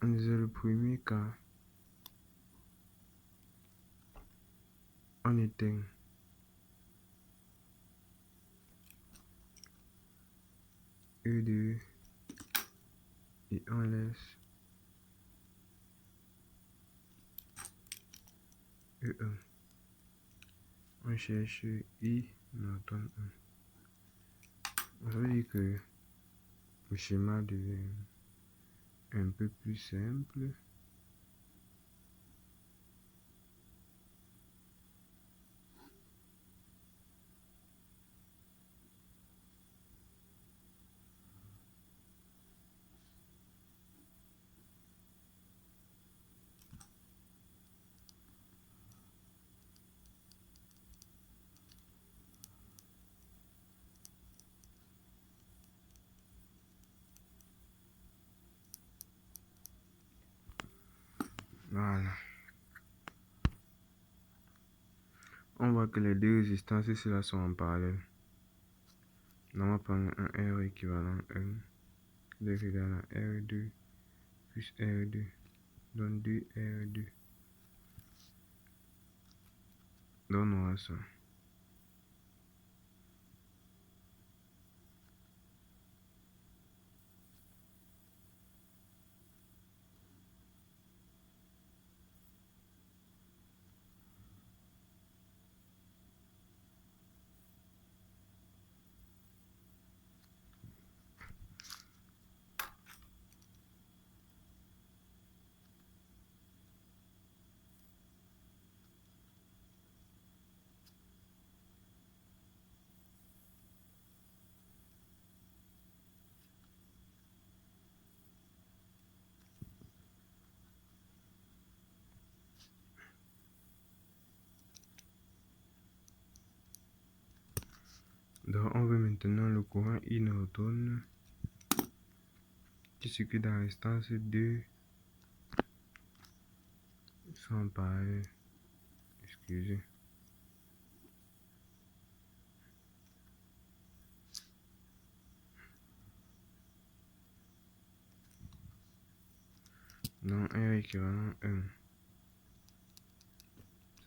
On disait le premier cas, on éteint E2 et on laisse E1. On cherche I Norton 1. Ça veut dire que le schéma devient un peu plus simple. Voilà. On voit que les deux résistances ici-là sont en parallèle. Donc on va prendre un R équivalent 1 qui est égal à R2 plus R2 donne 2 R2. Donc on aura ça. Donc on veut maintenant le courant I Norton qui circule dans la résistance 2 sont parallèles. Excusez. Donc R équivalent 1.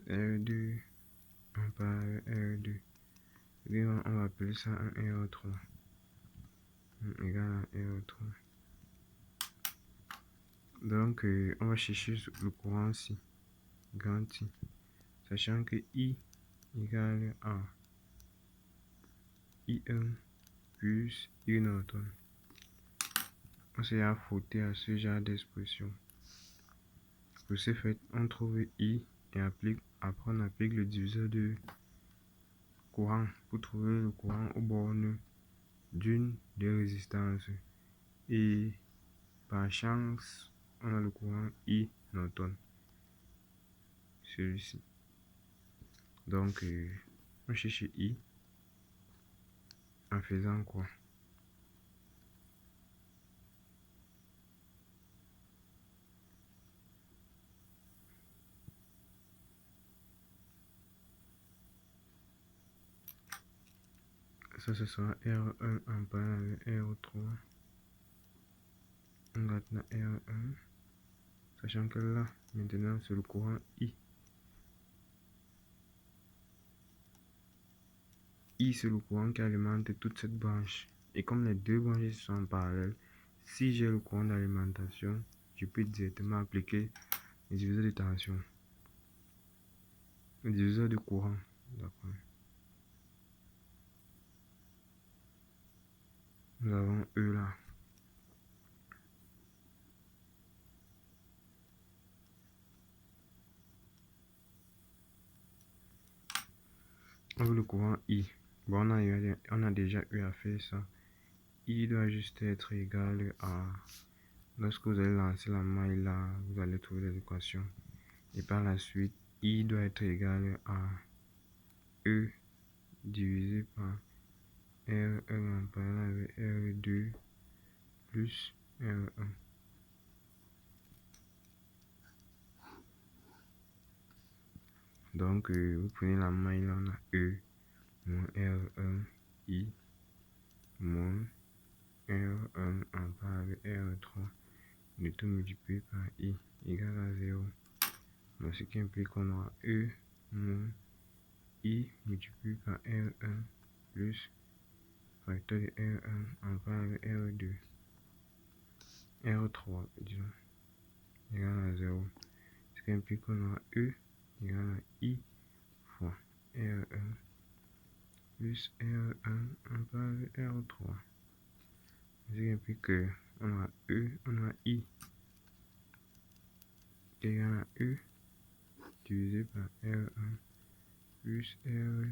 R2 en parallèle R2. Et on va appeler ça un R3. Égal à R3. Donc on va chercher le courant ici. Grand I. Sachant que I égale à I1 plus I Norton. On s'est affronté à ce genre d'expression. Pour ce fait, on trouve I et après on applique le diviseur de courant pour trouver le courant aux bornes d'une des résistances. Et par chance, on a le courant I Norton. Celui-ci. Donc, on cherche I en faisant quoi? Ça, ce sera R1 en parallèle avec R3. On garde la R1. Sachant que là, maintenant, c'est le courant I. I, c'est le courant qui alimente toute cette branche. Et comme les deux branches sont en parallèle, si j'ai le courant d'alimentation, je peux directement appliquer le diviseur de tension. Le diviseur de courant. D'accord. Nous avons E là. On veut le courant I. Bon, on a déjà eu à faire ça. I doit juste être égal à... Lorsque vous allez lancer la maille là, vous allez trouver les équations. Et par la suite, I doit être égal à E divisé par R1 en parallèle avec R2 plus R1. Donc, vous prenez la maille là, on a E moins R1 I moins R1 en parallèle avec R3 le tout multiplié par I égale à 0. Donc, ce qui implique qu'on aura E moins I multiplié par R1 plus facteur de R1 en part avec R2. R3, disons, égale à 0. Ce qui implique qu'on aura E égale à I fois R1 plus R1 en part avec R3. Ce qui implique qu'on aura I égale à E divisé par R1 plus R1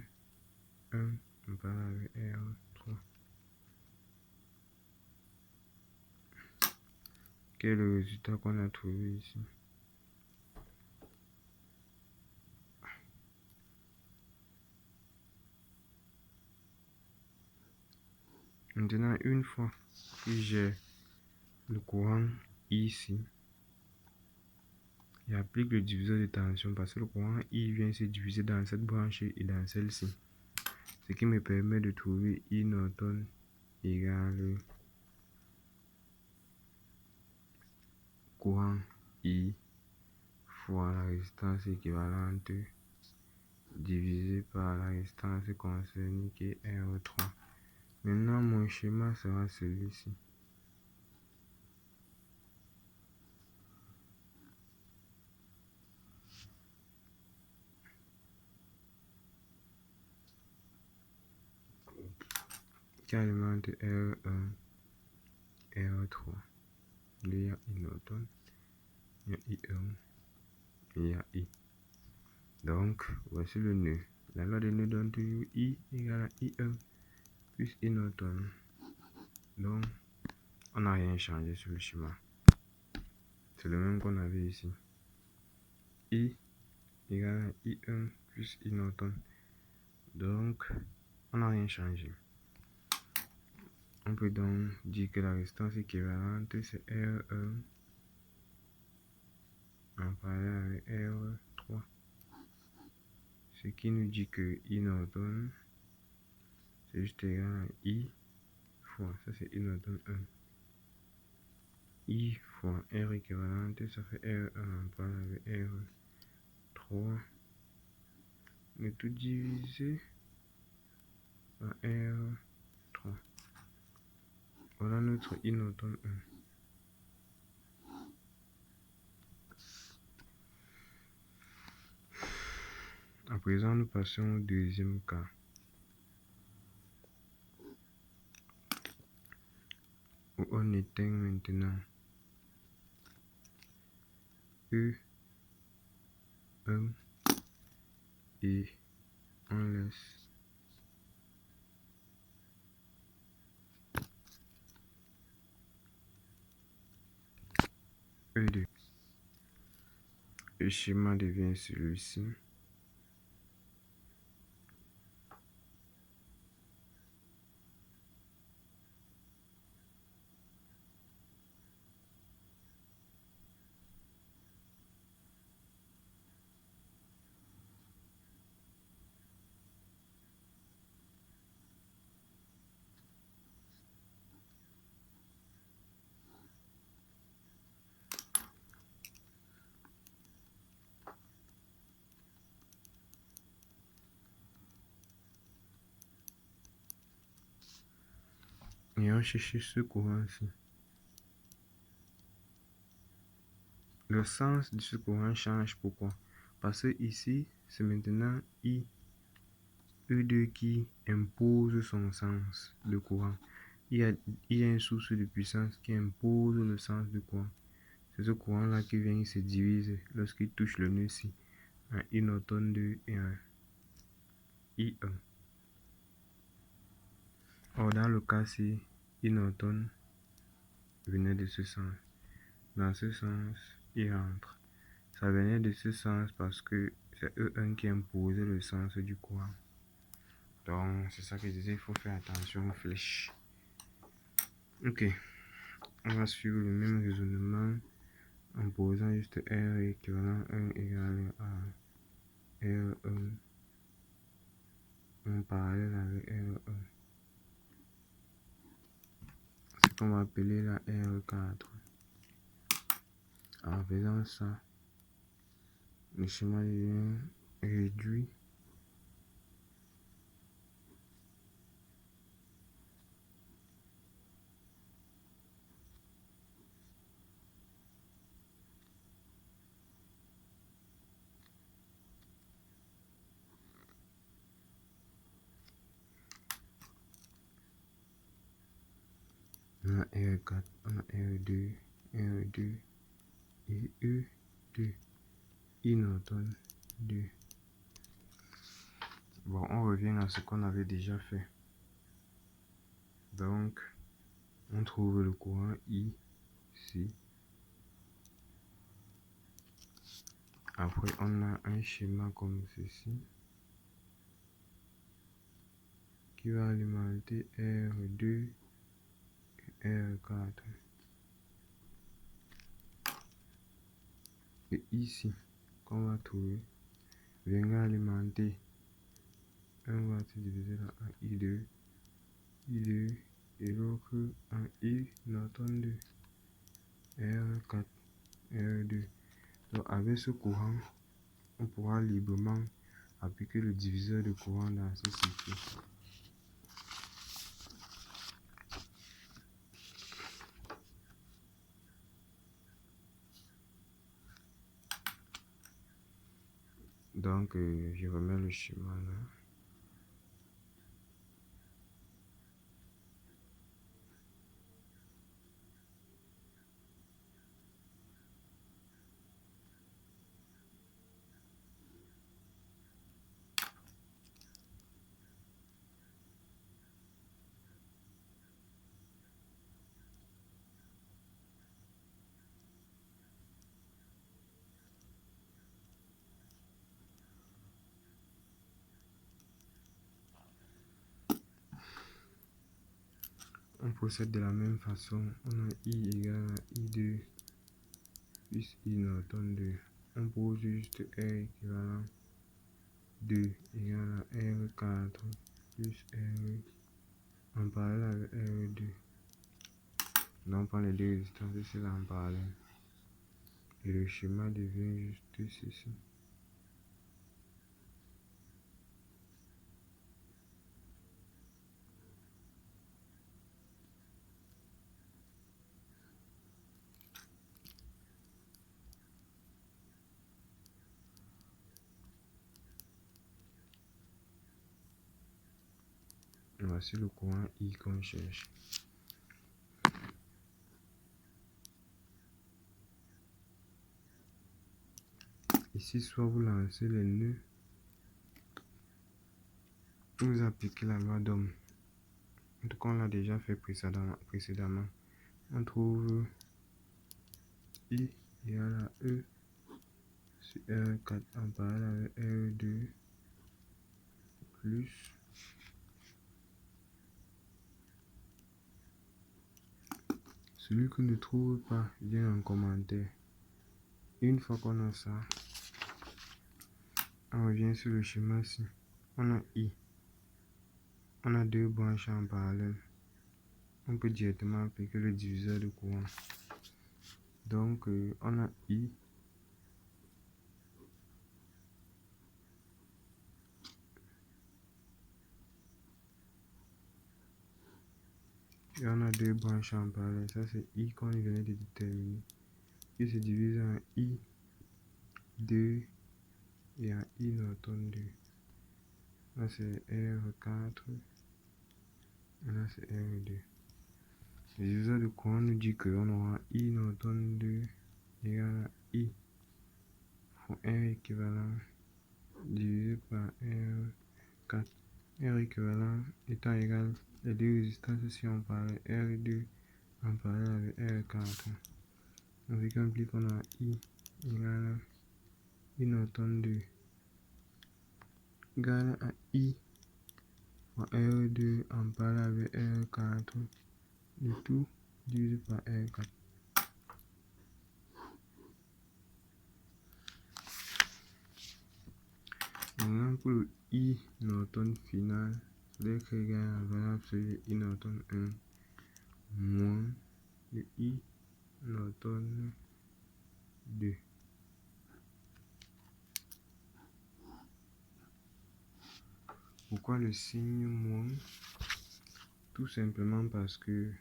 en part avec R3. Quel est le résultat qu'on a trouvé ici? Maintenant, une fois que j'ai le courant ici, j'applique le diviseur de tension parce que le courant I vient se diviser dans cette branche et dans celle-ci. Ce qui me permet de trouver I Norton égale courant I fois la résistance équivalente divisé par la résistance concernée qui est R3. Maintenant, mon schéma sera celui-ci. Qui alimente R1, R3. Il y a I Norton, il y a I1, il y a I. Donc, voici le nœud. La loi des nœuds donne toujours I égale à I1 plus I Norton. Donc, on n'a rien changé sur le schéma. C'est le même qu'on avait ici. I égale à I1 plus I Norton. Donc, on n'a rien changé. On peut donc dire que la résistance équivalente, c'est R1 en parallèle avec R3. Ce qui nous dit que I Norton, c'est juste égal à I fois, ça c'est I Norton 1. I fois R équivalente, ça fait R1 en parallèle avec R3. Le tout divisé par R3. Voilà notre I Norton 1. À présent, nous passons au deuxième cas. Où on éteint maintenant E1 et on laisse E2. Le schéma devient celui-ci. Et on cherche ce courant-ci. Le sens de ce courant change. Pourquoi? Parce que ici, c'est maintenant I E2 qui impose son sens de courant. Il y a une source de puissance qui impose le sens de courant. C'est ce courant-là qui vient, il se divise lorsqu'il touche le nœud-ci. Un I Norton 2 et un I1. Or, dans le cas-ci, I Norton venait de ce sens. Dans ce sens, il rentre. Ça venait de ce sens parce que c'est E1 qui imposait le sens du courant. Donc, c'est ça que je disais, il faut faire attention aux flèches. Ok, on va suivre le même raisonnement en posant juste R équivalent 1 égale à R1 en parallèle avec R1. Ce qu'on va appeler la R4. En faisant ça, le schéma devient réduit. On a R4, on a R2, R2 et E2. I Norton 2. Bon, on revient à ce qu'on avait déjà fait. Donc, on trouve le courant I ici. Après, on a un schéma comme ceci qui va alimenter R2 et R4. Et ici, qu'on va trouver, viendra alimenter un va se diviser en I2, I2 et l'autre en I Norton 2, R4, R2. Donc, avec ce courant, on pourra librement appliquer le diviseur de courant dans ce circuit. Donc, je remets le schéma là. On procède de la même façon. On a I égale à I2 plus I Norton 2. On pose juste R équivalent 2 égale à R4 plus R en parallèle avec R2. Donc on prend les deux résistances ici là en parallèle. Et le schéma devient juste ceci. Voici le courant I qu'on cherche. Ici, soit vous lancez les nœuds, vous appliquez la loi d'Ohm. En tout cas, on l'a déjà fait précédemment. On trouve I égale à E sur R4 en parallèle avec R2 plus celui qui ne trouve pas vient en commentaire. Une fois qu'on a ça, on revient sur le schéma ici. On a I. On a deux branches en parallèle. On peut directement appliquer le diviseur de courant. Donc, on a I. Et on a deux branches en parallèle. Ça, c'est I qu'on venait de déterminer. Qui se divise en I 2 et en I Norton 2. Là, c'est R4. Et là, c'est R2. Le diviseur de courant nous dit qu'on aura I Norton 2 égale à I pour R équivalent divisé par R4. R équivalent étant égal, les deux résistances ici on parle R2 en parallèle avec R4. On récapitule qu'on a I égale à I Norton 2 égale à I pour R2 en parallèle avec R4. Le tout divisé par R4. Maintenant pour le I Norton final, c'est être égal à la valeur absolue de I Norton 1 moins le I Norton 2. Pourquoi le signe moins? Tout simplement parce que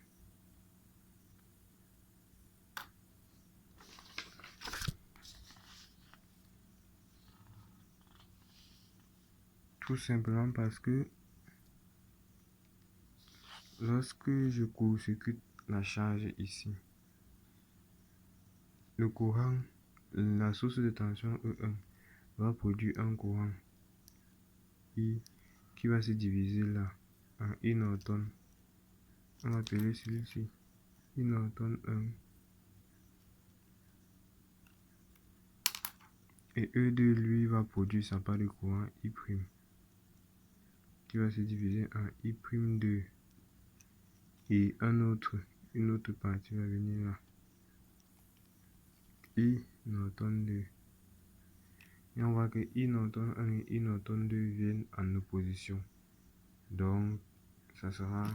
lorsque je court-circuite la charge ici, le courant, la source de tension E1 va produire un courant I qui va se diviser là en I Norton. On va appeler celui-ci I Norton 1 et E2 lui va produire sa part de courant I' qui va se diviser en I'2 et une autre partie va venir là, I Norton 2. Et on voit que I Norton 1 et I Norton 2 viennent en opposition. Donc, ça sera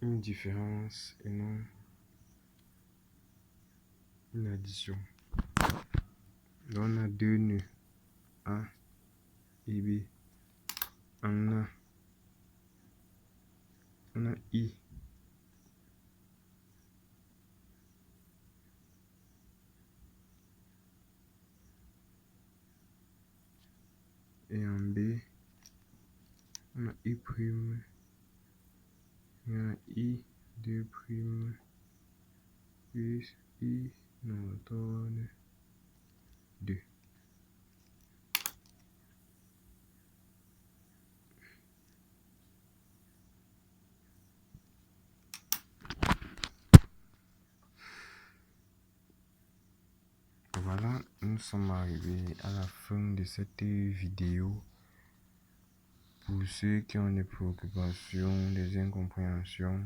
une différence et non une addition. Donc, on a deux nœuds A et B. On a I. Et en B, on a I'. Il y a I2' plus I Norton 2. Voilà, nous sommes arrivés à la fin de cette vidéo. Pour ceux qui ont des préoccupations, des incompréhensions,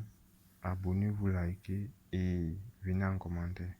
abonnez-vous, likez et venez en commentaire.